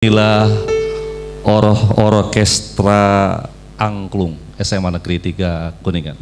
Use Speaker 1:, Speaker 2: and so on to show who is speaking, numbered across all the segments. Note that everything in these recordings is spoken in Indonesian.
Speaker 1: Inilah orkestra angklung SMA Negeri 3 Kuningan.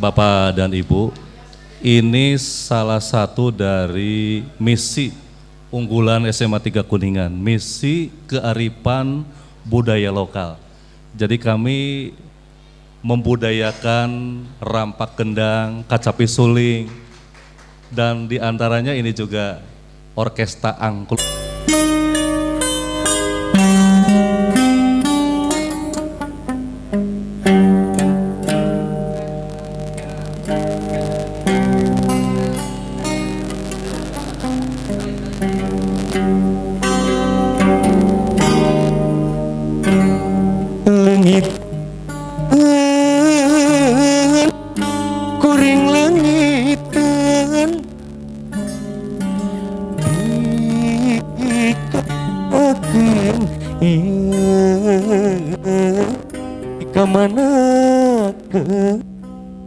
Speaker 1: Bapak dan Ibu, ini salah satu dari misi unggulan SMA 3 Kuningan, misi kearifan budaya lokal. Jadi kami membudayakan rampak kendang, kacapi suling, dan diantaranya ini juga orkestra angklung.
Speaker 2: Langit kuring langitan dikatakan kamanakan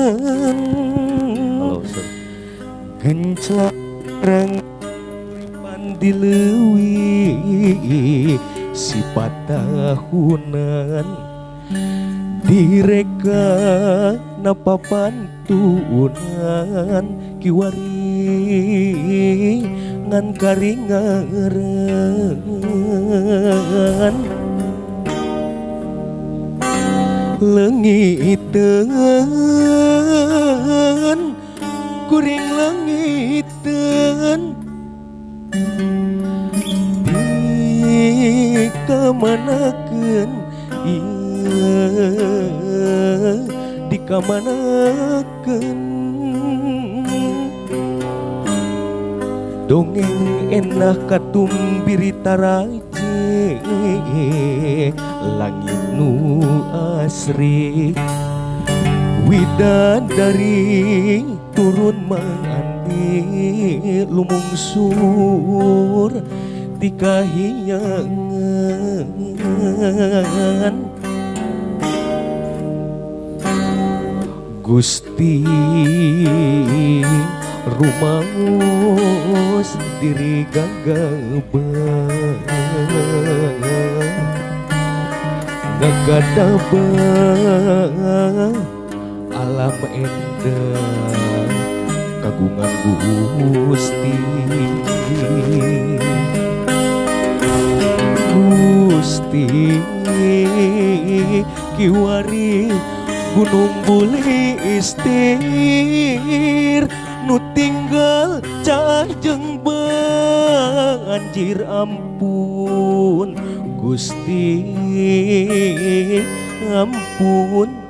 Speaker 1: Halo, Sir.
Speaker 2: genclarang pandilewi sifat tahunan direka napa pantunan kiwari ngan karingaran lengiteun kuring lengiteun dikamanakeun dikamanakeun dongeng enah katumbiri taraje langit nu asri widadari turun mangandi lumungsur tikahiyangan Gusti rumaos diri gagabah ngagadabah alam endah kagungan Gusti Gusti kiwari gunung buli istir nu tinggal cajeng banjir ampun Gusti ampun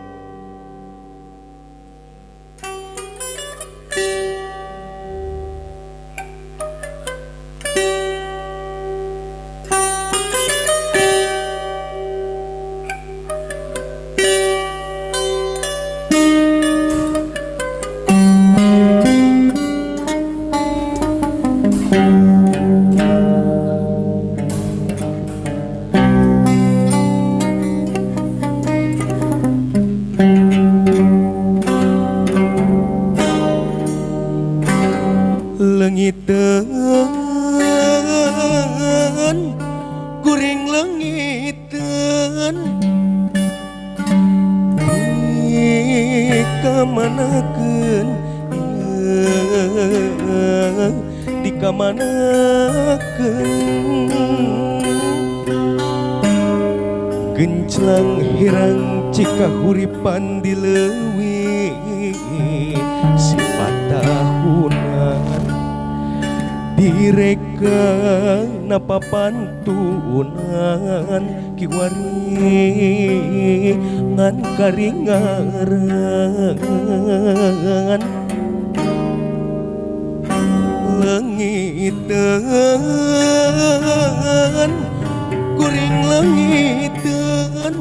Speaker 2: lengiteun kuring lengiteun dikamanakeun dikamanakeun genclang hirang cika huripan dileuwi sifat tahunan direka napa pantunan kiwari ngan karingaran lengiteun kuring lengiteun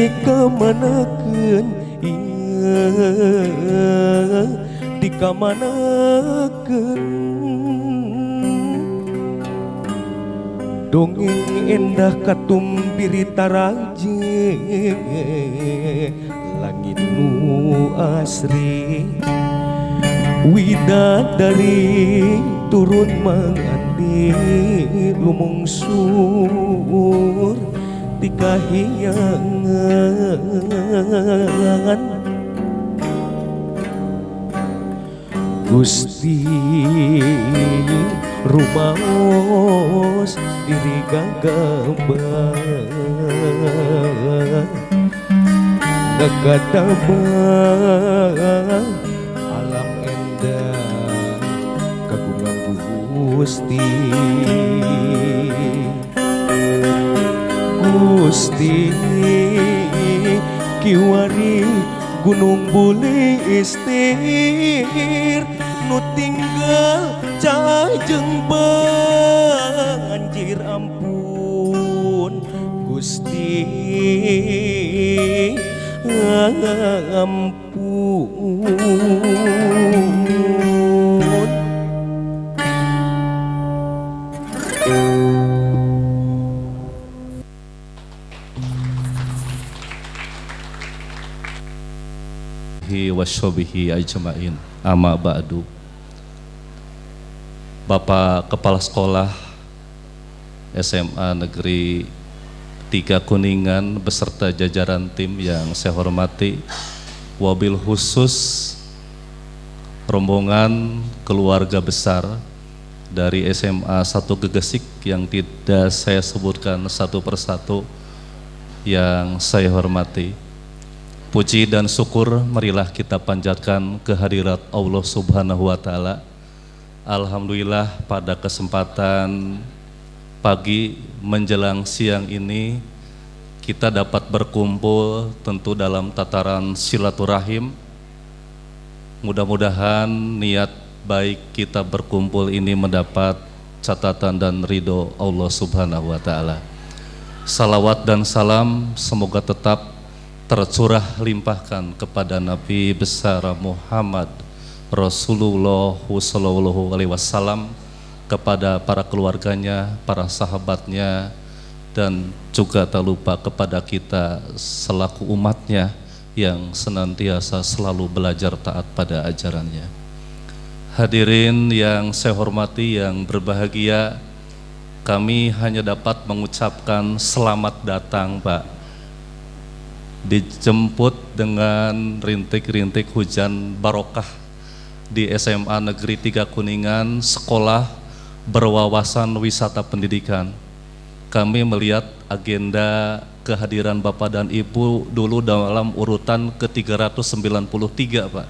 Speaker 2: dikamanakeun dikamanakeun dongeng endah katumbiri taraje langit nu asri widadari turun mangandi lumungsur ti kahiyangan Gusti rumaos diri gagamba Nagkadabang alam endah kagungan Gusti Gusti kiwari gunung buli istir nu tinggal cajeng banjir ampun Gusti ampun
Speaker 1: wasyobihi ajmain amma ba'du. Bapak Kepala Sekolah SMA Negeri 3 Kuningan beserta jajaran tim yang saya hormati, wabil khusus rombongan keluarga besar dari SMA 1 Gegesik yang tidak saya sebutkan satu persatu yang saya hormati. Puji dan syukur marilah kita panjatkan kehadirat Allah Subhanahu wa Ta'ala. Alhamdulillah pada kesempatan pagi menjelang siang ini kita dapat berkumpul tentu dalam tataran silaturahim. Mudah-mudahan niat baik kita berkumpul ini mendapat catatan dan ridho Allah Subhanahu wa Ta'ala. Salawat dan salam semoga tetap tercurah limpahkan kepada Nabi besar Muhammad Rasulullah sallallahu alaihi wasallam, kepada para keluarganya, para sahabatnya, dan juga tak lupa kepada kita selaku umatnya yang senantiasa selalu belajar taat pada ajarannya. Hadirin yang saya hormati, yang berbahagia, kami hanya dapat mengucapkan selamat datang Pak. Dijemput dengan rintik-rintik hujan barokah di SMA Negeri 3 Kuningan, sekolah berwawasan wisata pendidikan. Kami melihat agenda kehadiran Bapak dan Ibu dulu dalam urutan ke-393 Pak.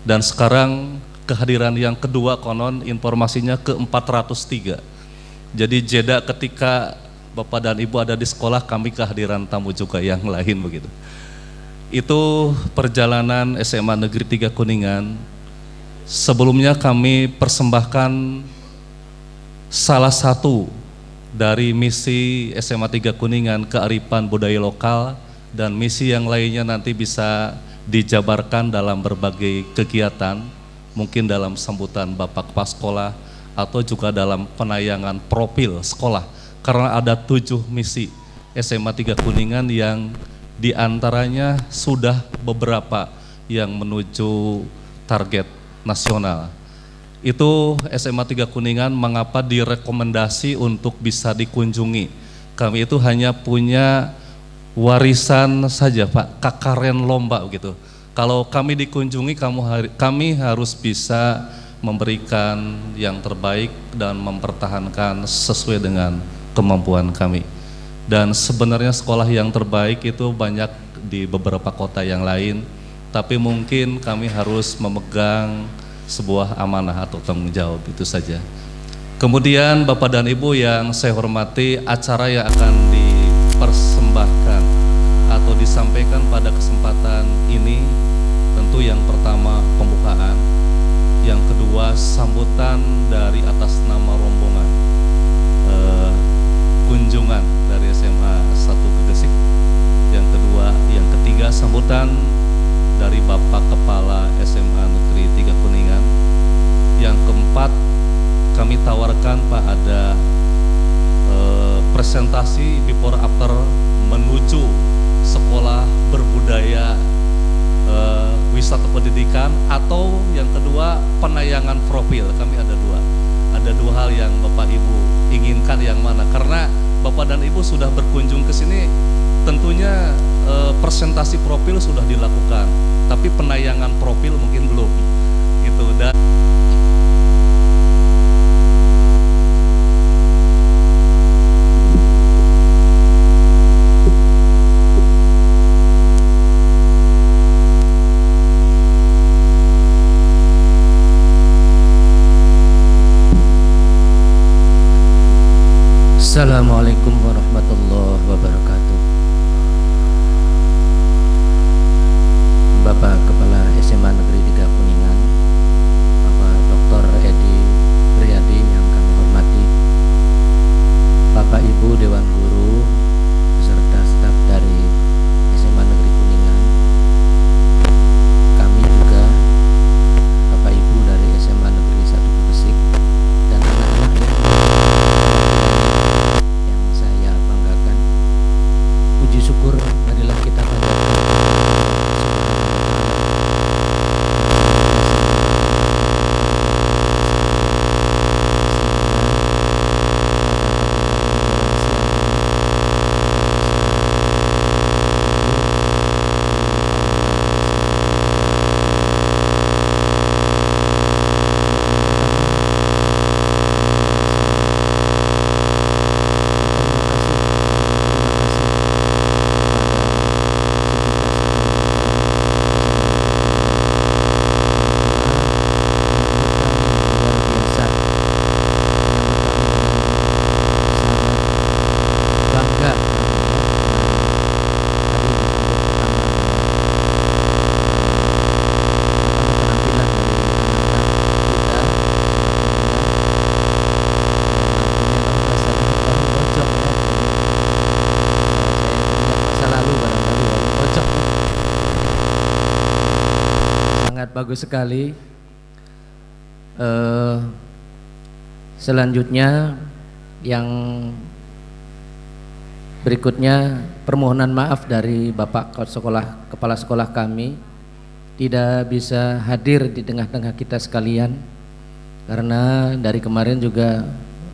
Speaker 1: Dan sekarang kehadiran yang kedua konon informasinya ke-403. Jadi jeda ketika Bapak dan Ibu ada di sekolah, kami kehadiran tamu juga yang lain begitu. Itu perjalanan SMA Negeri 3 Kuningan. Sebelumnya kami persembahkan salah satu dari misi SMA 3 Kuningan, kearifan budaya lokal, dan misi yang lainnya nanti bisa dijabarkan dalam berbagai kegiatan, mungkin dalam sambutan Bapak Kepala Sekolah atau juga dalam penayangan profil sekolah. Karena ada 7 misi SMA 3 Kuningan yang diantaranya sudah beberapa yang menuju target nasional. Itu SMA 3 Kuningan mengapa direkomendasi untuk bisa dikunjungi. Kami itu hanya punya warisan saja Pak, kakaren lomba gitu. Kalau kami dikunjungi, kami harus bisa memberikan yang terbaik dan mempertahankan sesuai dengan kemampuan kami. Dan sebenarnya sekolah yang terbaik itu banyak di beberapa kota yang lain, tapi mungkin kami harus memegang sebuah amanah atau tanggung jawab, itu saja. Kemudian Bapak dan Ibu yang saya hormati, acara yang akan dipersembahkan atau disampaikan pada kesempatan ini tentu yang pertama pembukaan, yang kedua sambutan dari atas nama rombongan kunjungan dari SMA 1 Gegesik, yang kedua, yang ketiga sambutan dari Bapak Kepala SMA Negeri 3 Kuningan, yang keempat kami tawarkan Pak ada presentasi before after menuju sekolah berbudaya wisata pendidikan, atau yang kedua penayangan profil. Kami ada dua hal yang Bapak Ibu inginkan, yang mana? Karena Bapak dan Ibu sudah berkunjung ke sini, tentunya presentasi profil sudah dilakukan, tapi penayangan profil mungkin belum gitu. Dan
Speaker 3: Assalamualaikum warahmatullahi wabarakatuh. Bapak Kepala SMA Negeri 3 Kuningan, Bapak Dr. Edi Priyadi yang kami hormati, Bapak Ibu Dewan Guru beserta staf dari SMA Negeri Kuningan, kami juga Bapak Ibu dari SMA Negeri 1 Gresik, dan anak-anak yang saya banggakan. Puji syukur marilah kita panjatkan bagus sekali. Selanjutnya yang berikutnya permohonan maaf dari Bapak Kepala Sekolah kami tidak bisa hadir di tengah-tengah kita sekalian, karena dari kemarin juga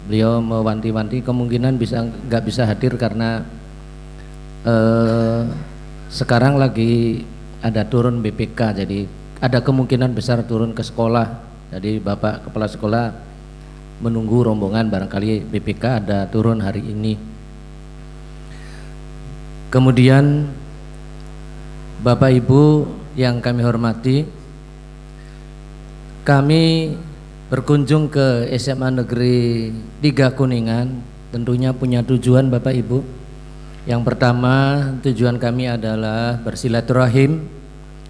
Speaker 3: beliau mewanti-wanti kemungkinan nggak bisa hadir karena sekarang lagi ada turun BPK, jadi ada kemungkinan besar turun ke sekolah. Jadi Bapak Kepala Sekolah menunggu rombongan, barangkali BPK ada turun hari ini. Kemudian Bapak Ibu yang kami hormati, kami berkunjung ke SMA Negeri 3 Kuningan tentunya punya tujuan Bapak Ibu. Yang pertama, tujuan kami adalah bersilaturahim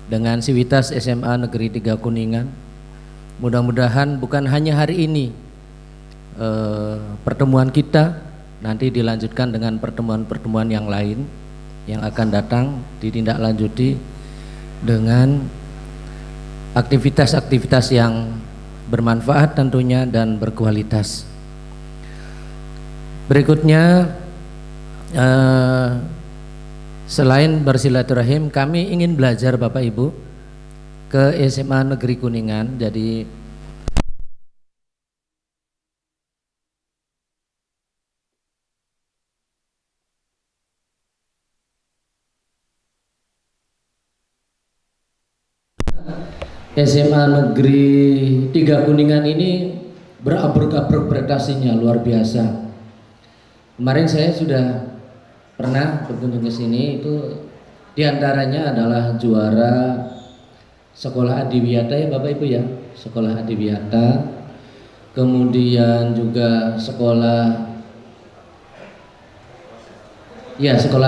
Speaker 3: dengan Sivitas SMA Negeri 3 Kuningan. Mudah-mudahan bukan hanya hari ini pertemuan kita, nanti dilanjutkan dengan pertemuan-pertemuan yang lain yang akan datang, ditindaklanjuti dengan aktivitas-aktivitas yang bermanfaat tentunya dan berkualitas. Berikutnya, selain bersilaturahim, kami ingin belajar Bapak Ibu ke SMA Negeri Kuningan. Jadi SMA Negeri 3 Kuningan ini berabrek-abrek prestasinya luar biasa. Kemarin saya sudah pernah berkunjung ke sini, itu diantaranya adalah juara sekolah adiwiyata ya Bapak Ibu ya, sekolah adiwiyata, kemudian juga sekolah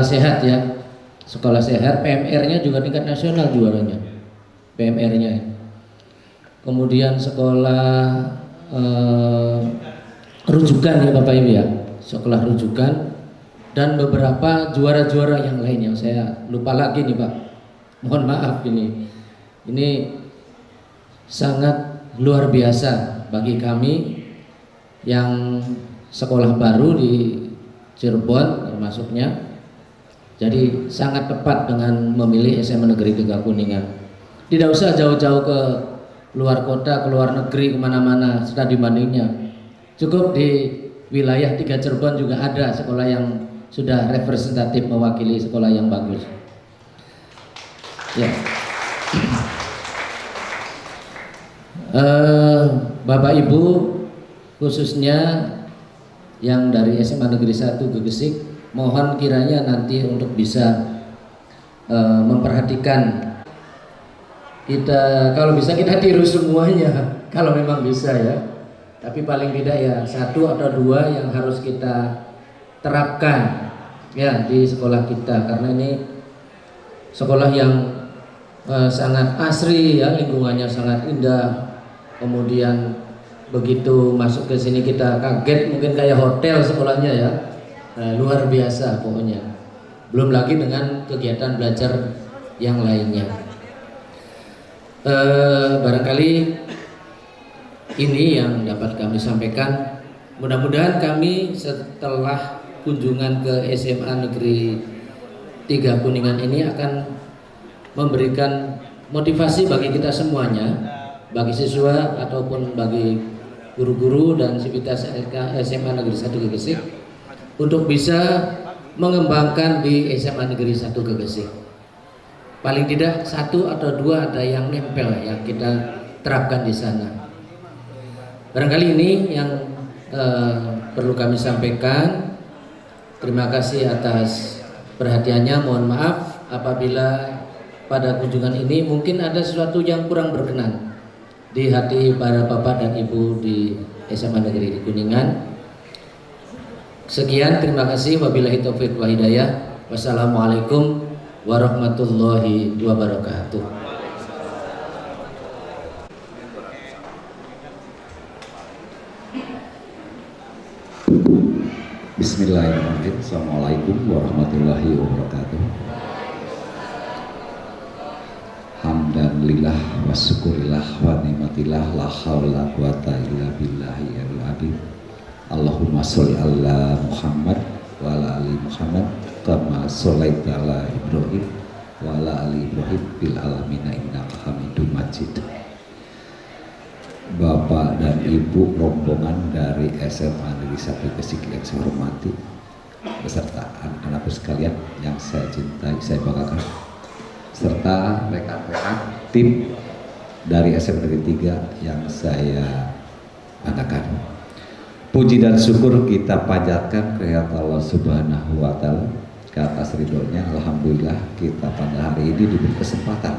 Speaker 3: sehat ya, sekolah sehat, PMR-nya juga tingkat nasional juaranya, PMR-nya. Kemudian sekolah rujukan ya Bapak Ibu ya, sekolah rujukan, dan beberapa juara-juara yang lain yang saya lupa lagi nih Pak, mohon maaf. Ini sangat luar biasa bagi kami yang sekolah baru di Cirebon termasuknya. Jadi sangat tepat dengan memilih SMA Negeri 3 Kuningan. Tidak usah jauh-jauh ke luar kota, ke luar negeri, kemana-mana studi bandingnya. Cukup di wilayah 3 Cirebon juga ada sekolah yang sudah representatif mewakili sekolah yang bagus. Ya. Bapak Ibu khususnya yang dari SMA Negeri 1 Gegesik, mohon kiranya nanti untuk bisa memperhatikan kita, kalau bisa kita tiru semuanya kalau memang bisa ya, tapi paling tidak ya 1 atau 2 yang harus kita terapkan ya di sekolah kita, karena ini sekolah yang sangat asri ya, lingkungannya sangat indah. Kemudian begitu masuk ke sini kita kaget, mungkin kayak hotel sekolahnya ya, luar biasa pokoknya. Belum lagi dengan kegiatan belajar yang lainnya. Barangkali ini yang dapat kami sampaikan. Mudah-mudahan kami setelah kunjungan ke SMA Negeri 3 Kuningan ini akan memberikan motivasi bagi kita semuanya, bagi siswa ataupun bagi guru-guru dan sivitas SMA Negeri 1 Gegesik, untuk bisa mengembangkan di SMA Negeri 1 Gegesik. Paling tidak 1 atau 2 ada yang nempel yang kita terapkan di sana. Barangkali ini yang perlu kami sampaikan. Terima kasih atas perhatiannya. Mohon maaf apabila pada kunjungan ini mungkin ada sesuatu yang kurang berkenan di hati para bapak dan ibu di SMA Negeri di Kuningan. Sekian, terima kasih. Wabillahi taufiq wa hidayah. Wassalamualaikum warahmatullahi wabarakatuh.
Speaker 4: Bismillahirrahmanirrahim. Assalamualaikum warahmatullahi wabarakatuh. Hamdan lillah wa syukurillah wa nikmatillah la haula quwata illa billahi al-azim. Allahumma sholli ala Muhammad wa ala ali Muhammad kama sholaita ala Ibrahim wa ala ali Ibrahim fil alamin innaka Hamidum Majid. Bapak dan Ibu rombongan dari SMA Negeri 1 Gegesik yang saya hormati, beserta anak-anakku sekalian yang saya cintai, saya banggakan, serta rekan-rekan tim dari SMA Negeri 3 yang saya banggakan. Puji dan syukur kita panjatkan kehadirat Allah Subhanahu wa Ta'ala ke atas ridhonya. Alhamdulillah kita pada hari ini diberi kesempatan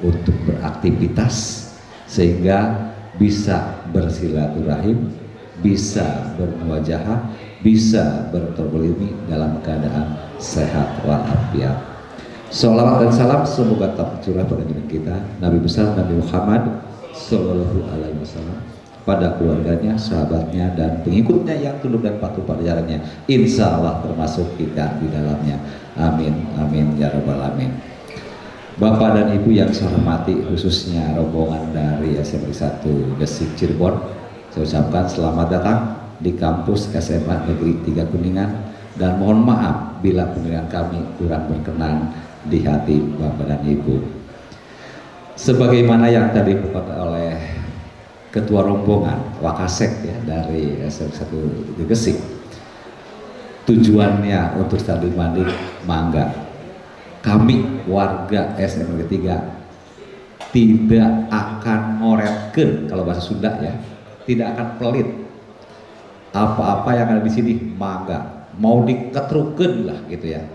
Speaker 4: untuk beraktivitas sehingga bisa bersilaturahim, bisa bermuajahah, bisa bertolak dalam keadaan sehat walafiat. Sholawat dan salam semoga tetap tercurah pada diri kita Nabi besar Nabi Muhammad Sallallahu Alaihi Wasallam, pada keluarganya, sahabatnya, dan pengikutnya yang tunduk dan patuh pada jalannya. Insya Allah termasuk kita di dalamnya. Amin, amin, ya rabbal alamin. Bapak dan Ibu yang saya hormati, khususnya rombongan dari SMA 1 Gegesik Cirebon, saya ucapkan selamat datang di kampus SMA Negeri 3 Kuningan, dan mohon maaf bila penilaian kami kurang berkenan di hati Bapak dan Ibu. Sebagaimana yang tadi dikatakan oleh Ketua Rombongan Wakasek ya, dari SMA 1 Gegesik, tujuannya untuk studi banding, mangga kami warga SMA Negeri 3 tidak akan ngoretkeun, kalau bahasa Sunda ya, tidak akan pelit. Apa-apa yang ada di sini mangga, mau diketrukeun lah gitu ya.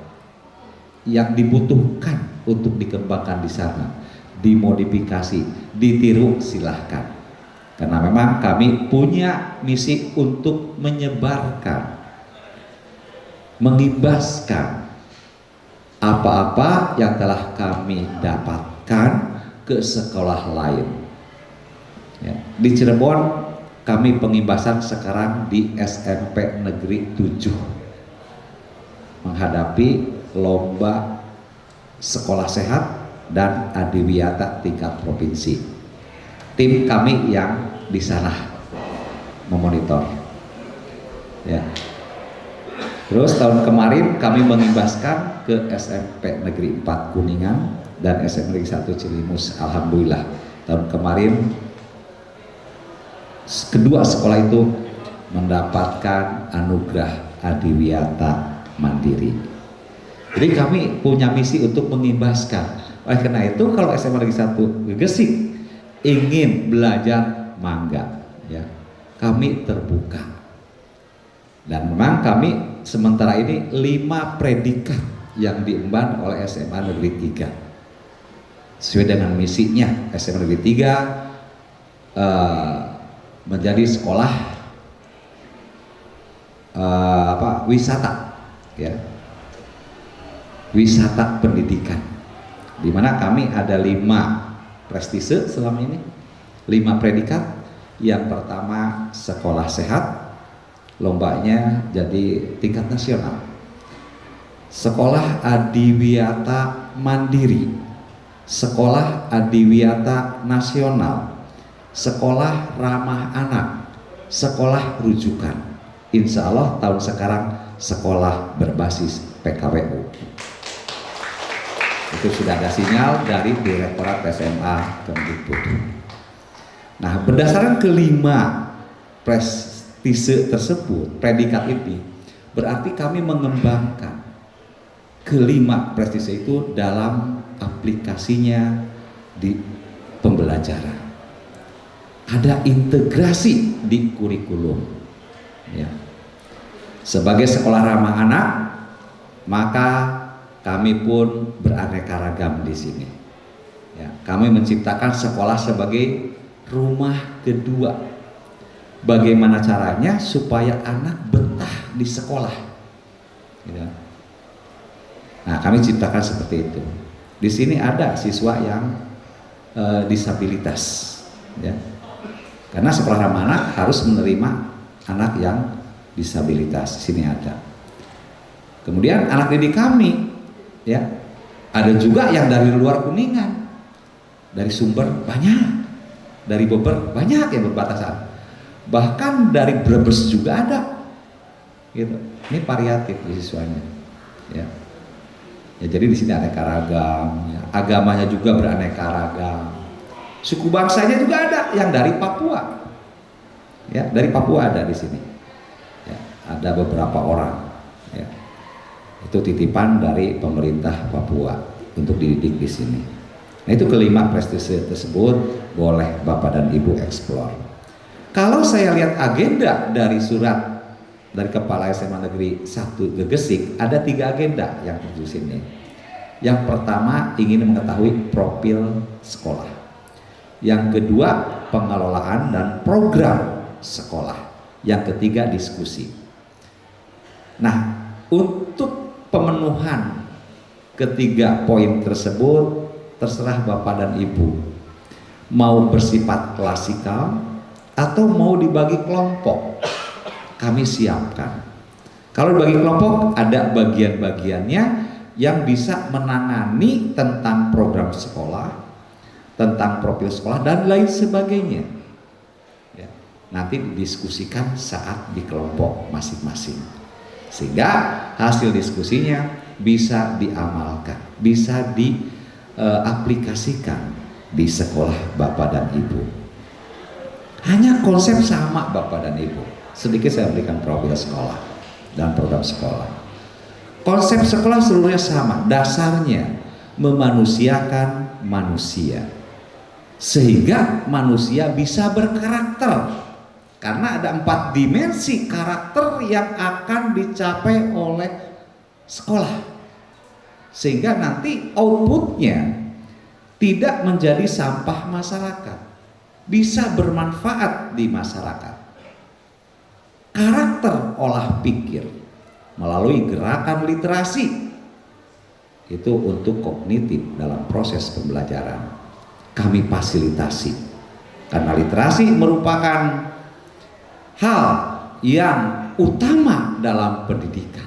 Speaker 4: Yang dibutuhkan untuk dikembangkan di sana, dimodifikasi, ditiru, silahkan. Karena memang kami punya misi untuk menyebarkan, mengimbaskan apa-apa yang telah kami dapatkan ke sekolah lain. Ya, di Cirebon kami pengimbasan sekarang di SMP Negeri 7 menghadapi lomba sekolah sehat dan adiwiyata tingkat provinsi. Tim kami yang di sana memonitor. Ya. Terus tahun kemarin kami mengimbaskan ke SMP Negeri 4 Kuningan dan SMP Negeri 1 Cilimus. Alhamdulillah tahun kemarin kedua sekolah itu mendapatkan anugerah Adiwiyata Mandiri. Jadi kami punya misi untuk mengimbaskan. Oleh karena itu kalau SMA Negeri 1 Gegesik ingin belajar mangga, ya, kami terbuka. Dan memang kami sementara ini 5 predikat yang diemban oleh SMA Negeri 3. Sesuai dengan misinya, SMA Negeri 3 menjadi sekolah wisata, ya, wisata pendidikan, di mana kami ada 5 prestise selama ini, 5 predikat. Yang pertama sekolah sehat, lombanya jadi tingkat nasional. Sekolah Adiwiyata Mandiri, sekolah Adiwiyata Nasional, sekolah ramah anak, sekolah rujukan. Insya Allah tahun sekarang sekolah berbasis PKWU. Itu sudah ada sinyal dari Direktorat SMA Kemdikbud. Nah, berdasarkan kelima prestise tersebut, predikat ini, berarti kami mengembangkan kelima prestise itu dalam aplikasinya di pembelajaran. Ada integrasi di kurikulum, ya. Sebagai sekolah ramah anak, maka kami pun beraneka ragam di sini. Ya, kami menciptakan sekolah sebagai rumah kedua. Bagaimana caranya supaya anak betah di sekolah? Ya. Nah, kami ciptakan seperti itu. Di sini ada siswa yang disabilitas, ya. Karena sekolah ramah anak harus menerima anak yang disabilitas. Di sini ada. Kemudian anak didik kami, ya, ada juga yang dari luar Kuningan, dari Sumber banyak, dari Bogor banyak yang berbatasan, bahkan dari Brebes juga ada, gitu. Ini variatif siswanya, ya. Ya, jadi di sini aneka ragam, ya. Agamanya juga beraneka ragam, suku bangsanya juga ada yang dari Papua, ya, dari Papua ada di sini, ya. Ada beberapa orang, ya. Itu titipan dari pemerintah Papua untuk dididik di sini. Nah, itu kelima prestise tersebut boleh Bapak dan Ibu eksplor. Kalau saya lihat agenda dari surat dari Kepala SMA Negeri 1 Gegesik, ada 3 agenda yang tertulis ini. Yang pertama ingin mengetahui profil sekolah. Yang kedua pengelolaan dan program sekolah. Yang ketiga diskusi. Nah, untuk pemenuhan ketiga poin tersebut terserah Bapak dan Ibu mau bersifat klasikal atau mau dibagi kelompok, kami siapkan. Kalau dibagi kelompok ada bagian-bagiannya yang bisa menangani tentang program sekolah, tentang profil sekolah dan lain sebagainya, ya. Nanti didiskusikan saat di kelompok masing-masing, sehingga hasil diskusinya bisa diamalkan, bisa diaplikasikan di sekolah Bapak dan Ibu. Hanya konsep sama Bapak dan Ibu. Sedikit saya berikan profil sekolah dan program sekolah. Konsep sekolah seluruhnya sama, dasarnya memanusiakan manusia sehingga manusia bisa berkarakter. Karena ada 4 dimensi karakter yang akan dicapai oleh sekolah, sehingga nanti outputnya tidak menjadi sampah masyarakat, bisa bermanfaat di masyarakat. Karakter olah pikir melalui gerakan literasi itu untuk kognitif dalam proses pembelajaran kami fasilitasi, karena literasi merupakan hal yang utama dalam pendidikan.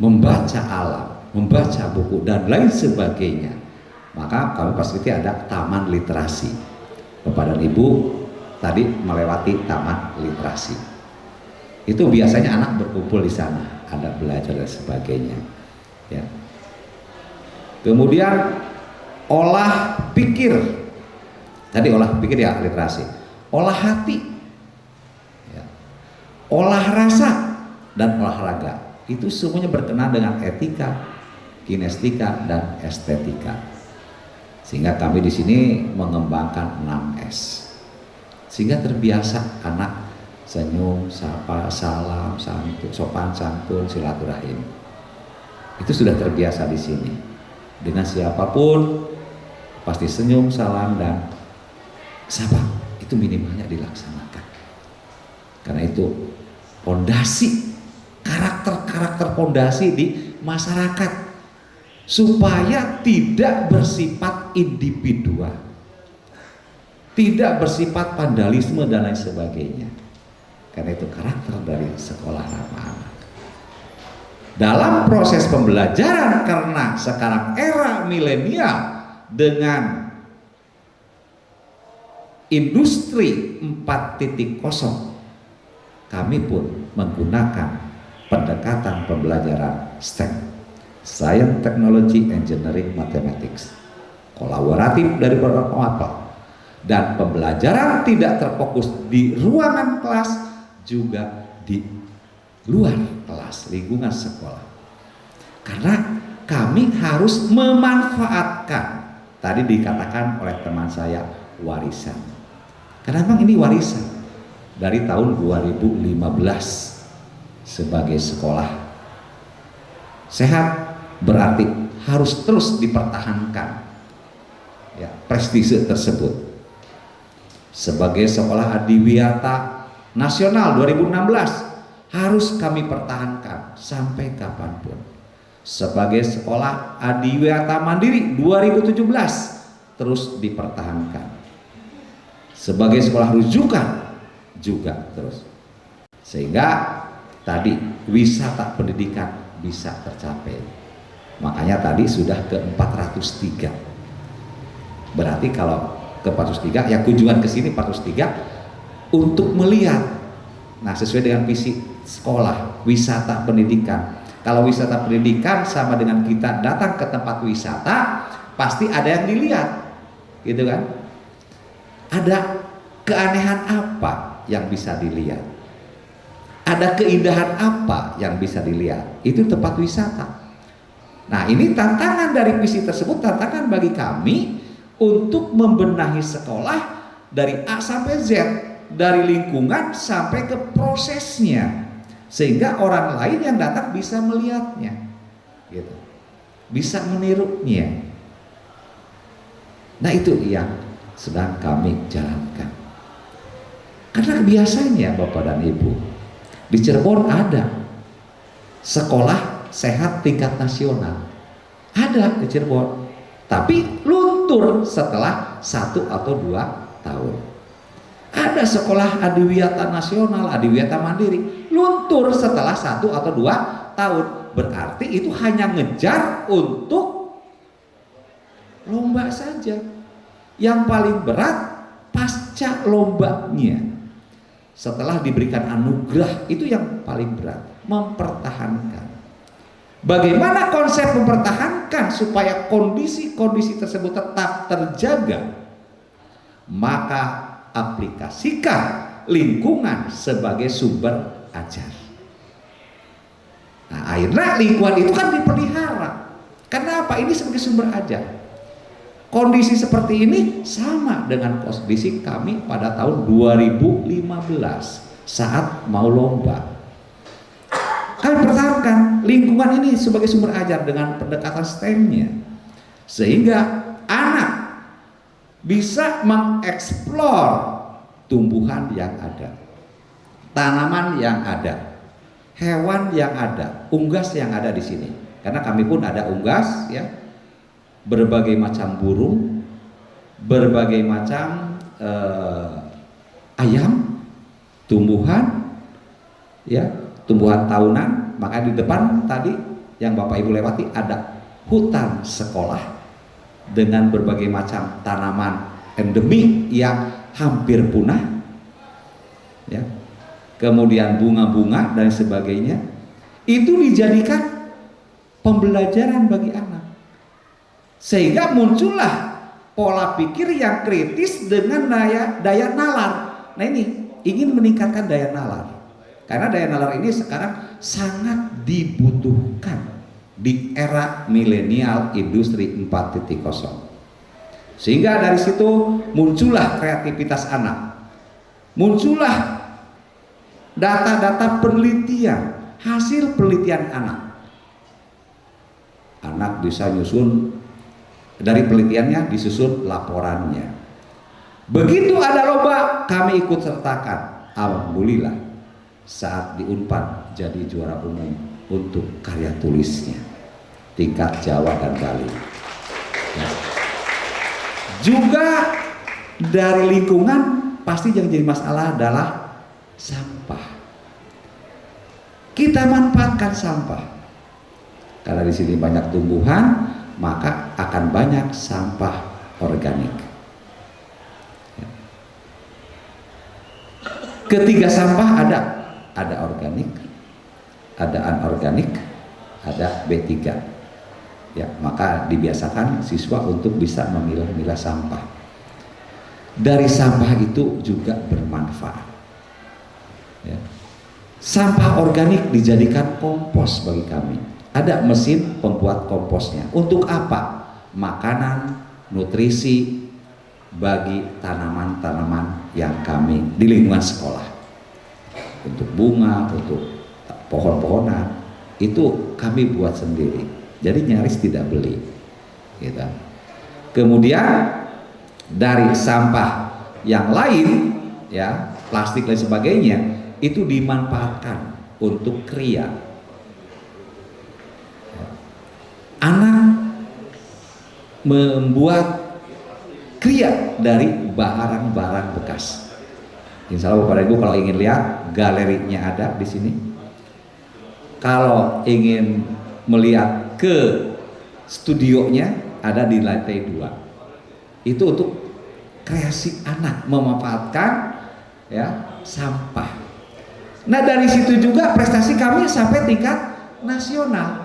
Speaker 4: Membaca alam, membaca buku dan lain sebagainya. Maka kami fasilitasi ada taman literasi. Bapak dan Ibu tadi melewati taman literasi. Itu biasanya anak berkumpul di sana, ada belajar dan sebagainya. Ya. Kemudian olah pikir. Tadi olah pikir ya literasi. Olah hati. olah rasa dan olahraga. Itu semuanya berkenaan dengan etika, kinestika dan estetika. Sehingga kami di sini mengembangkan 6S. Sehingga terbiasa anak senyum, sapa, salam, santun, sopan santun, silaturahim. Itu sudah terbiasa di sini. Dengan siapapun pasti senyum, salam dan sapa. Itu minimalnya dilaksanakan. Karena itu pondasi, karakter pondasi di masyarakat supaya tidak bersifat individual, tidak bersifat vandalisme dan lain sebagainya. Karena itu karakter dari sekolah ramah anak. Dalam proses pembelajaran, karena sekarang era milenial dengan industri 4.0, kami pun menggunakan pendekatan pembelajaran STEM, Science, Technology, Engineering, Mathematics, kolaboratif dari beberapa mata, dan pembelajaran tidak terfokus di ruangan kelas, juga di luar kelas, lingkungan sekolah. Karena kami harus memanfaatkan, tadi dikatakan oleh teman saya, warisan. Karena memang ini warisan dari tahun 2015 sebagai sekolah sehat, berarti harus terus dipertahankan ya, prestise tersebut. Sebagai sekolah adiwiyata nasional 2016 harus kami pertahankan sampai kapanpun. Sebagai sekolah adiwiyata mandiri 2017 terus dipertahankan. Sebagai sekolah rujukan juga terus. Sehingga tadi wisata pendidikan bisa tercapai. Makanya tadi sudah ke 403. Berarti kalau ke 403, ya kunjungan ke sini 403 untuk melihat. Nah, sesuai dengan visi sekolah, wisata pendidikan. Kalau wisata pendidikan sama dengan kita datang ke tempat wisata, pasti ada yang dilihat, gitu kan? Ada keanehan apa yang bisa dilihat? Ada keindahan apa yang bisa dilihat? Itu tempat wisata. Nah, ini tantangan dari visi tersebut, tantangan bagi kami untuk membenahi sekolah dari A sampai Z, dari lingkungan sampai ke prosesnya, sehingga orang lain yang datang bisa melihatnya, gitu, bisa menirunya. Nah, itu yang sedang kami jalankan. Karena biasanya Bapak dan Ibu, di Cirebon ada sekolah sehat tingkat nasional, ada di Cirebon, tapi luntur setelah 1 atau 2 tahun. Ada sekolah adiwiyata nasional, adiwiyata mandiri, luntur setelah 1 atau 2 tahun. Berarti itu hanya ngejar untuk lomba saja. Yang paling berat pasca lombanya, setelah diberikan anugerah, itu yang paling berat, mempertahankan. Bagaimana konsep mempertahankan supaya kondisi-kondisi tersebut tetap terjaga? Maka aplikasikan lingkungan sebagai sumber ajar. Nah, akhirnya lingkungan itu kan dipelihara. Kenapa? Ini sebagai sumber ajar. Kondisi seperti ini sama dengan kondisi kami pada tahun 2015 saat mau lomba. Kami pertahankan lingkungan ini sebagai sumber ajar dengan pendekatan STEM-nya, sehingga anak bisa mengeksplor tumbuhan yang ada, tanaman yang ada, hewan yang ada, unggas yang ada di sini. Karena kami pun ada unggas, ya, berbagai macam burung, berbagai macam ayam, tumbuhan, ya, tumbuhan tahunan. Maka di depan tadi yang Bapak Ibu lewati ada hutan sekolah dengan berbagai macam tanaman endemik yang hampir punah, ya, kemudian bunga-bunga dan sebagainya. Itu dijadikan pembelajaran bagi anak, sehingga muncullah pola pikir yang kritis dengan daya nalar. Nah, ini ingin meningkatkan daya nalar. Karena daya nalar ini sekarang sangat dibutuhkan di era milenial industri 4.0. Sehingga dari situ muncullah kreativitas anak, muncullah data-data penelitian, hasil penelitian anak. Anak bisa nyusun, dari penelitiannya disusun laporannya. Begitu ada lomba, kami ikut sertakan. Alhamdulillah, saat di Unpad jadi juara umum untuk karya tulisnya tingkat Jawa dan Bali. Ya. Juga dari lingkungan pasti yang jadi masalah adalah sampah. Kita manfaatkan sampah. Karena di sini banyak tumbuhan, maka akan banyak sampah organik. Ketiga sampah ada organik, ada anorganik, ada B3. Ya, maka dibiasakan siswa untuk bisa memilah-milah sampah. Dari sampah itu juga bermanfaat. Ya. Sampah organik dijadikan kompos bagi kami. Ada mesin pembuat komposnya. Untuk apa? Makanan, nutrisi bagi tanaman-tanaman yang kami di lingkungan sekolah. Untuk bunga, untuk pohon-pohonan, itu kami buat sendiri. Jadi nyaris tidak beli. Gitu. Kemudian dari sampah yang lain, ya, plastik dan sebagainya, itu dimanfaatkan untuk kria. Anak membuat kria dari barang-barang bekas. Insya Allah Bapak Ibu kalau ingin lihat galerinya ada di sini. Kalau ingin melihat ke studionya ada di lantai 2. Itu untuk kreasi anak memanfaatkan ya sampah. Nah dari situ juga prestasi kami sampai tingkat nasional.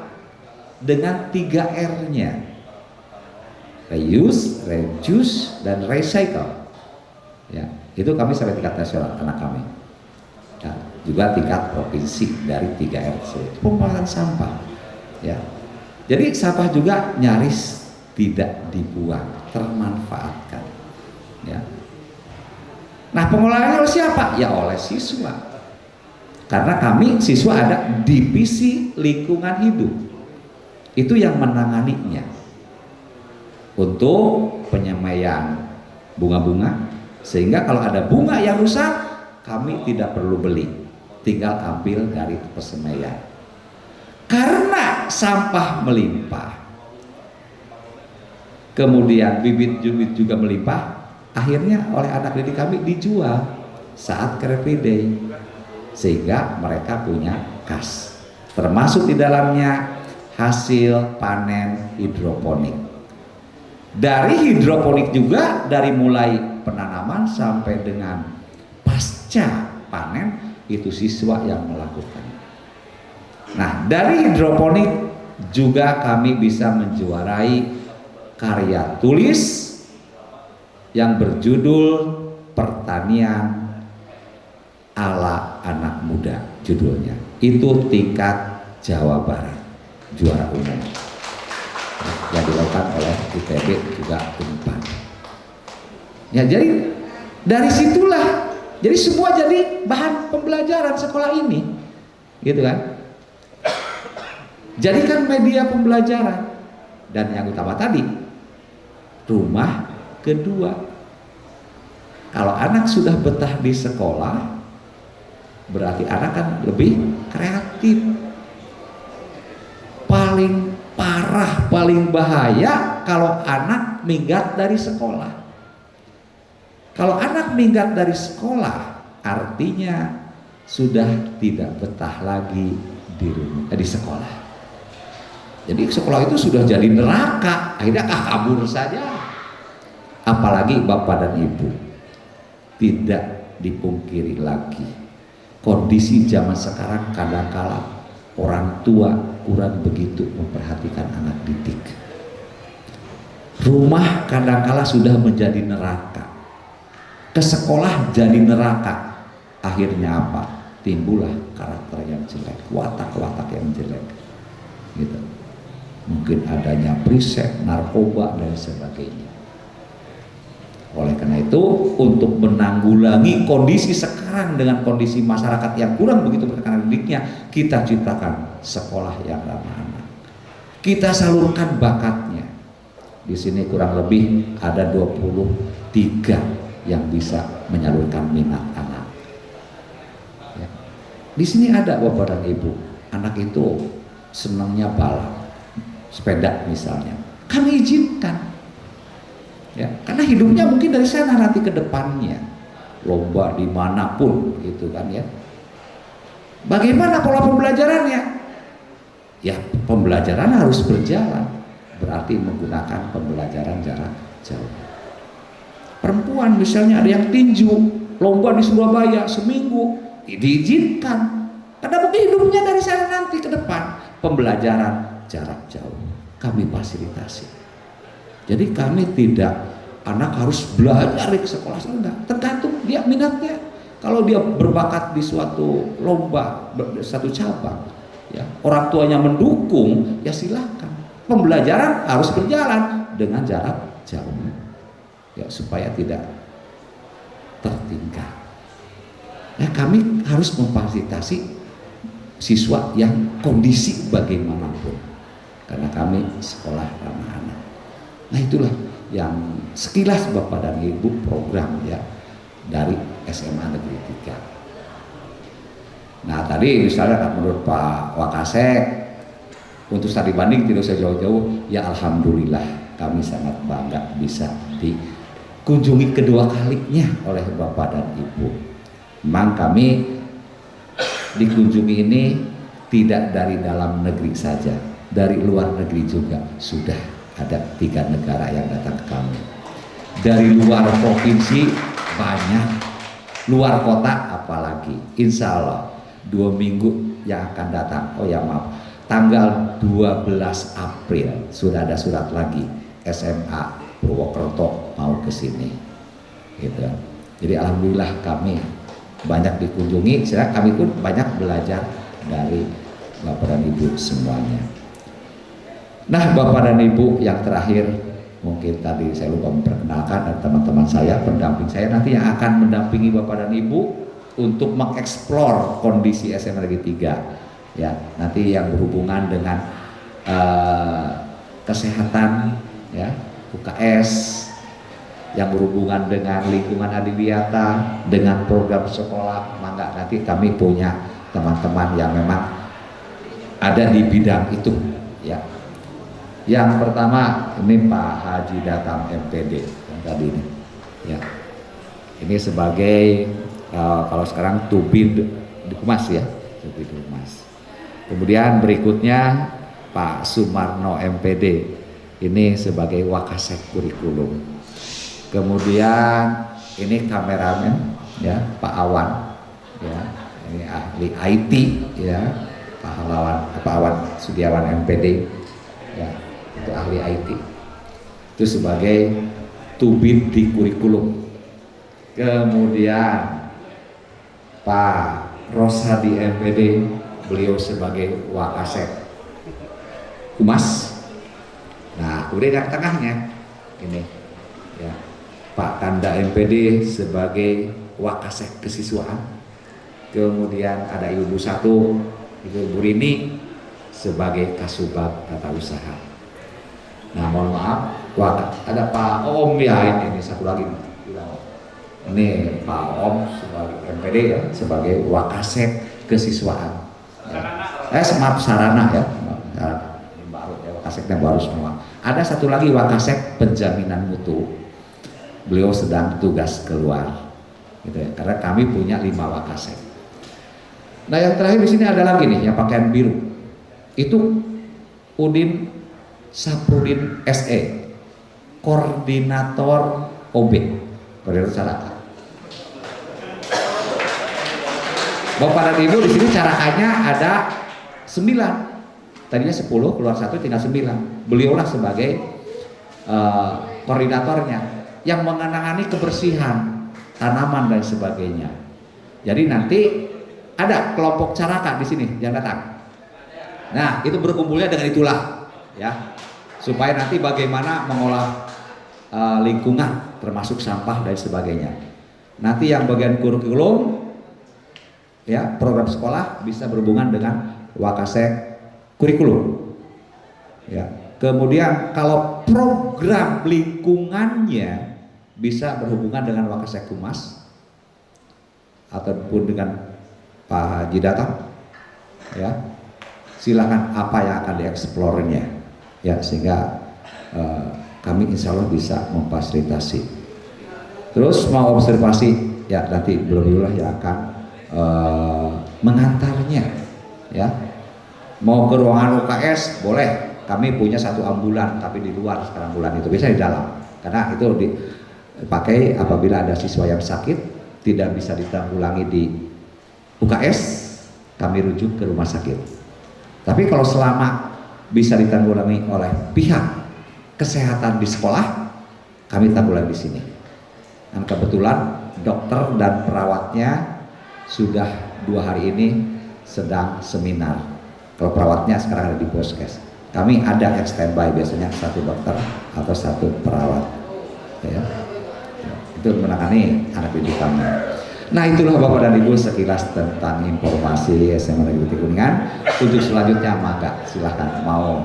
Speaker 4: Dengan 3R-nya, reuse, reduce, dan recycle. Ya, itu kami sampai tingkat nasional anak kami. Nah, juga tingkat provinsi dari 3R itu pengolahan sampah. Ya, jadi sampah juga nyaris tidak dibuang, termanfaatkan. Ya. Nah, pengolahannya oleh siapa? Ya oleh siswa. Karena kami siswa ada divisi lingkungan hidup. Itu yang menanganinya untuk penyemaian bunga-bunga, sehingga kalau ada bunga yang rusak kami tidak perlu beli, tinggal ambil dari pesemaian. Karena sampah melimpah, kemudian bibit-bibit juga melimpah, akhirnya oleh anak didik kami dijual saat Car Free Day, sehingga mereka punya kas, termasuk di dalamnya hasil panen hidroponik. Dari hidroponik juga, dari mulai penanaman sampai dengan pasca panen itu siswa yang melakukan. Nah, dari hidroponik juga kami bisa menjuarai karya tulis yang berjudul Pertanian ala Anak Muda, judulnya. Itu tingkat Jawa Barat, juara umum yang dilakukan oleh ITB juga Unpad. Ya, jadi dari situlah, jadi semua jadi bahan pembelajaran sekolah ini, gitu kan? Jadikan media pembelajaran. Dan yang utama tadi, rumah kedua. Kalau anak sudah betah di sekolah, berarti anak kan lebih kreatif. Paling parah, paling bahaya kalau anak minggat dari sekolah. Kalau anak minggat dari sekolah, artinya sudah tidak betah lagi di sekolah. Jadi sekolah itu sudah jadi neraka, akhirnya kabur saja. Apalagi bapak dan ibu, tidak dipungkiri lagi, kondisi zaman sekarang kadangkala orang tua kurang begitu memperhatikan anak didik. Rumah kadangkala sudah menjadi neraka, ke sekolah jadi neraka. Akhirnya apa? timbullah karakter yang jelek, watak-watak yang jelek, gitu. Mungkin adanya prisek, narkoba dan sebagainya. Oleh karena itu, untuk menanggulangi kondisi sekarang dengan kondisi masyarakat yang kurang begitu berkenan didiknya, kita ciptakan sekolah yang ramah anak. Kita salurkan bakatnya. Di sini kurang lebih ada 23 yang bisa menyalurkan minat anak. Ya. Di sini ada Bapak dan Ibu, anak itu senangnya balap, sepeda misalnya, kami izinkan. Ya, karena hidupnya mungkin dari sana nanti ke depannya, lomba dimanapun gitu kan ya. Bagaimana pola pembelajarannya? Ya, pembelajaran harus berjalan, berarti menggunakan pembelajaran jarak jauh. Perempuan misalnya ada yang tinju, lomba di Surabaya seminggu, diizinkan. Karena mungkin hidupnya dari sana nanti ke depan, pembelajaran jarak jauh kami fasilitasi. Jadi kami tidak anak harus belajar di sekolah, enggak, tergantung dia minatnya. Kalau dia berbakat di suatu lomba, satu cabang, ya, orang tuanya mendukung, ya silakan. Pembelajaran harus berjalan dengan jarak jauh, ya, supaya tidak tertinggal. Ya, kami harus memfasilitasi siswa yang kondisi bagaimanapun, karena kami sekolah ramah anak. Nah, itulah yang sekilas Bapak dan Ibu program ya dari SMA Negeri 3. Nah, tadi misalnya menurut Pak Wakasek untuk studi banding tidak usah jauh-jauh, ya alhamdulillah kami sangat bangga bisa dikunjungi kedua kalinya oleh Bapak dan Ibu. Memang kami dikunjungi ini tidak dari dalam negeri saja, dari luar negeri juga sudah ada 3 negara yang datang ke kami. Dari luar provinsi banyak, luar kota apalagi. Insya Allah 2 minggu yang akan datang, oh ya maaf, tanggal 12 April sudah ada surat lagi SMA Purwokerto mau ke sini, gitu. Jadi alhamdulillah kami banyak dikunjungi, sehingga kami pun banyak belajar dari Bapak dan Ibu semuanya. Nah, Bapak dan Ibu, yang terakhir mungkin tadi saya lupa memperkenalkan teman-teman saya, pendamping saya nanti yang akan mendampingi Bapak dan Ibu untuk mengeksplor kondisi SMA Negeri 3, ya, nanti yang berhubungan dengan kesehatan, ya, UKS, yang berhubungan dengan lingkungan adiwiyata, dengan program sekolah, maka nanti kami punya teman-teman yang memang ada di bidang itu, ya. Yang pertama ini Pak Haji Datang MPD yang tadi ini, ya. Ini sebagai kalau sekarang Tubid di Humas, ya, Tubid di Humas. Kemudian berikutnya Pak Sumarno MPD, ini sebagai Wakasek Kurikulum. Kemudian ini kameramen, ya, Pak Awan, ya, ini ahli IT, ya, Pak Awan Sudiawan MPD, ya, itu ahli IT, itu sebagai Tubid di Kurikulum. Kemudian Pak Rosadi MPD, beliau sebagai Wakasek Humas. Nah, kemudian yang tengahnya ini, ya, Pak Tanda MPD sebagai Wakasek Kesiswaan. Kemudian ada Ibu satu, Ibu Rini sebagai Kasubag Tata Usaha. Nah, mohon maaf, ada Pak Om, ya, ini satu lagi. Ini Pak Om sebagai MPD, ya, sebagai Wakasek Kesiswaan. Ya. Maaf, Sarana, ya. Baru, ya, Wakaseknya baru semua. Ada satu lagi Wakasek Penjaminan Mutu. Beliau sedang tugas keluar, gitu ya. Karena kami punya 5 Wakasek. Nah, yang terakhir di sini ada lagi nih yang pakaian biru. Itu Udin Saprudin SE, Koordinator OB, Koordinator Caraka. Bapak dan Ibu, di sini carakannya ada 9. Tadinya 10, keluar 1, tinggal 9. Beliaulah sebagai koordinatornya yang mengenangani kebersihan tanaman dan sebagainya. Jadi nanti Ada kelompok caraka di sini yang datang. Nah, itu berkumpulnya dengan itulah, ya, supaya nanti bagaimana mengolah lingkungan, termasuk sampah dan sebagainya. Nanti yang bagian kurikulum, ya, program sekolah bisa berhubungan dengan Wakasek kurikulum. Ya. Kemudian kalau program lingkungannya bisa berhubungan dengan Wakasek Humas ataupun dengan Pak Haji datang, ya, silakan apa yang akan dieksplornya, ya, sehingga kami insya Allah bisa memfasilitasi. Terus mau observasi, ya, nanti beliau yang akan mengantarnya, ya. Mau ke ruangan UKS boleh, kami punya satu ambulan tapi di luar sekarang ambulan itu bisa di dalam, karena itu dipakai apabila ada siswa yang sakit tidak bisa ditanggulangi di UKS, kami rujuk ke rumah sakit. Tapi kalau selama bisa ditanggulangi oleh pihak kesehatan di sekolah, kami tanggulangi di sini. Dan kebetulan dokter dan perawatnya sudah 2 hari ini sedang seminar. Kalau perawatnya sekarang ada di Poskes. Kami ada yang standby, biasanya 1 dokter atau 1 perawat, ya. Itu menangani anak didik kami. Nah, itulah Bapak dan Ibu sekilas tentang informasi SMA Negeri Kuningan. Untuk selanjutnya maka silahkan mau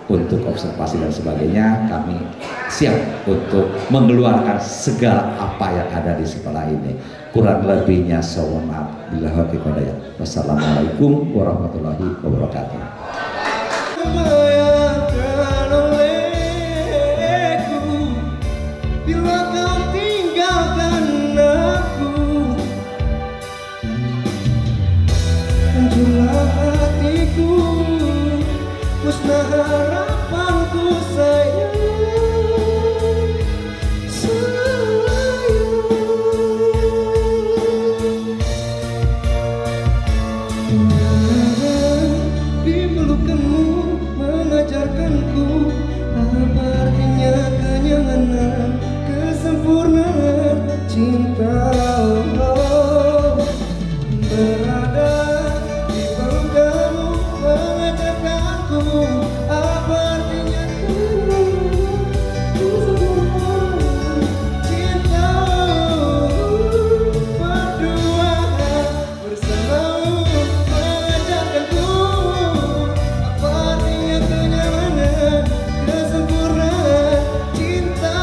Speaker 4: untuk observasi dan sebagainya, kami siap untuk mengeluarkan segala apa yang ada di sekolah ini. Kurang lebihnya mohon maaf. Wassalamualaikum warahmatullahi wabarakatuh.
Speaker 2: Bayangkan olehku bila kau tinggalkan aku, hancurlah hatiku, musnah harapanku sayang, di pelukanmu mengajarkanku apa artinya kenyamanan, kesempurnaan cinta. Berada di pelukanmu mengajarkanku apa artinya kesempurnaan cinta. Berdua bersamamu mengajarkanku apa artinya kenyamanan, kesempurnaan cinta.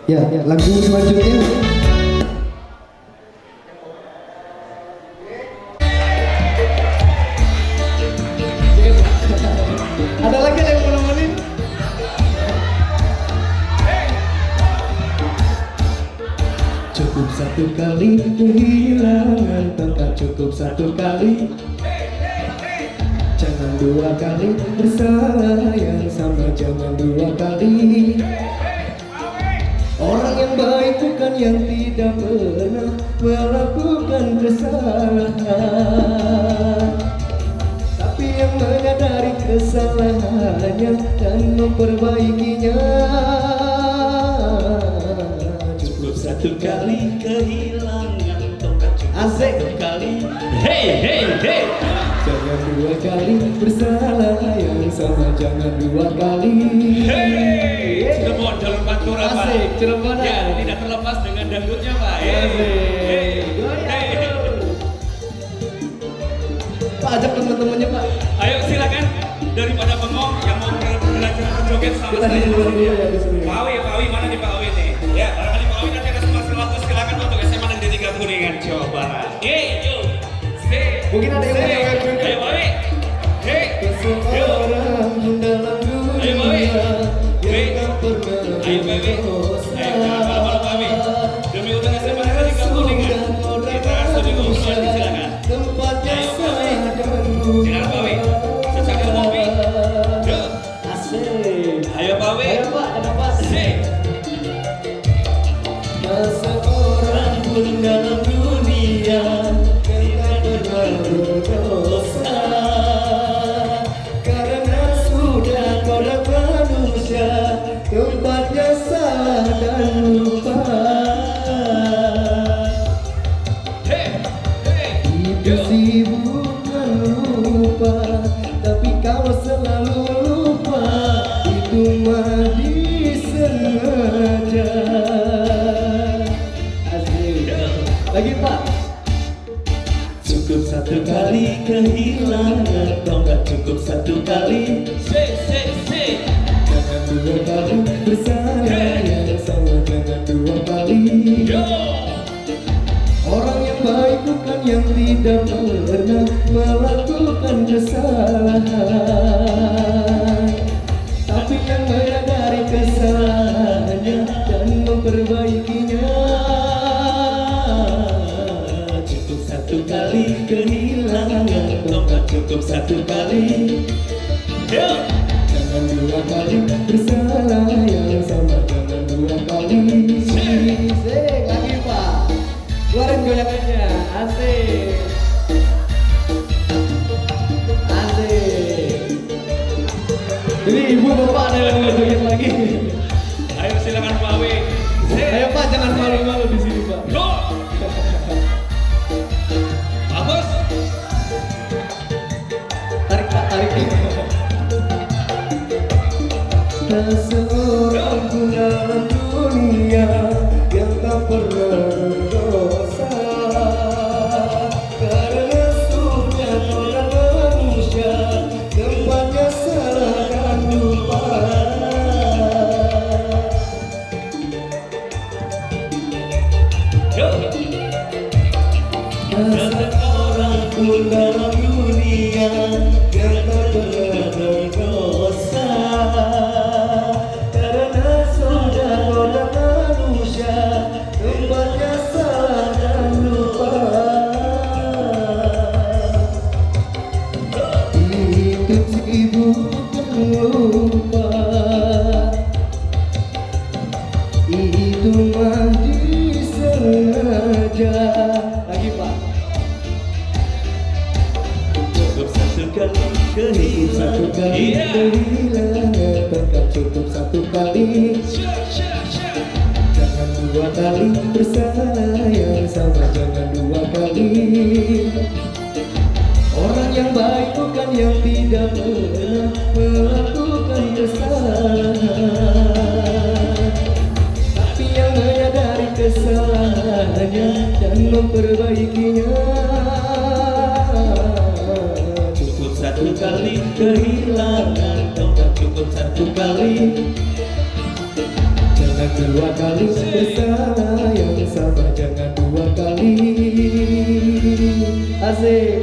Speaker 2: Ya, lagu selanjutnya. Ada lagi yang mau nemenin? Cukup 1 kali kehilangan tongkat, cukup 1 kali. Jangan 2 kali bersalah yang sama, jangan 2 kali. Orang yang baik bukan yang tidak pernah melakukan kesalahan, tapi yang menyadari kesalahannya dan memperbaikinya. Cukup 1 kali kehilangan tongkat, cukup asik 1 kali. Hey hey hey. Jangan 2 kali bersalah yang sama, jangan 2 kali.
Speaker 5: Hey, Cirebon jalur Pantura Pak.
Speaker 2: Asik, Cirebon.
Speaker 5: Ya, tidak terlepas dengan dangdutnya Pak. Hey.
Speaker 2: Pak, ajak teman-temannya Pak.
Speaker 5: Ayo silakan daripada bengong yang mau belajar joget sama
Speaker 2: Kita
Speaker 5: saya.
Speaker 2: dulu ya,
Speaker 5: Pak Awi mana nih Pak Awi nih? Ya, barangkali Pak Awi nanti ada kesempatan waktu silakan untuk SMA Negeri 3 Kuningan Jawa Barat. Yuk.
Speaker 2: Mungkin ada yang mau
Speaker 5: Ayo Pak Awi. Hey.
Speaker 2: Seseorang dalam dunia
Speaker 5: Ayo, Bawi.
Speaker 2: yang tak pernah
Speaker 5: Ayo Bawi.
Speaker 2: berdosa.
Speaker 5: Ayo jangan malu-malu Pak Awi. Demi untuk SMA Negeri 3 Kuningan. Kita studi ngobrol silakan.
Speaker 2: Tempatnya
Speaker 5: Ayo, Bawi.
Speaker 2: saya dan
Speaker 5: Silakan Pak Awi. Secari ngopi
Speaker 2: bersalah yang sama jangan dua kali. Orang yang baik bukan yang tidak pernah melakukan kesalahan, tapi yang menyadari kesalahannya dan memperbaikinya. Cukup satu kali kehilangan tongkat, cukup satu kali. Jangan dua kali bersalah yang sama, jangan dua kali. Sing lagi Pak, keluarin goyangannya, asik. Asik. Jadi ibu bapak ada yang mau joget lagi.
Speaker 5: Ayo silakan Pak Awi.
Speaker 2: Ayo Pak, jangan malu-malu di sini Pak.
Speaker 5: Go. Bagus.
Speaker 2: Tarik Pak, tarik. Tak seorang pun dalam dunia yang tak pernah berdosa, karena sudah orang manusia tempatnya salah dan lupa. Tak seorang pun dalam dunia yang tak pernah berdosa, karena sudah orang manusia tempatnya salah dan lupa. Itu si bukan lupa, itu mah disengaja. Lagi Pak. Cukup satu kali kehilangan, satu kali kehilangan tongkat, cukup satu kali. Jangan dua kali bersalah yang sama, jangan dua kali. Orang yang baik bukan yang tidak pernah melakukan kesalahan, tapi yang menyadari kesalahannya dan memperbaikinya. Cukup satu kali kehilangan tongkat, cukup satu kali. Jangan dua kali bersalah yang sama, jangan dua kali. Asik.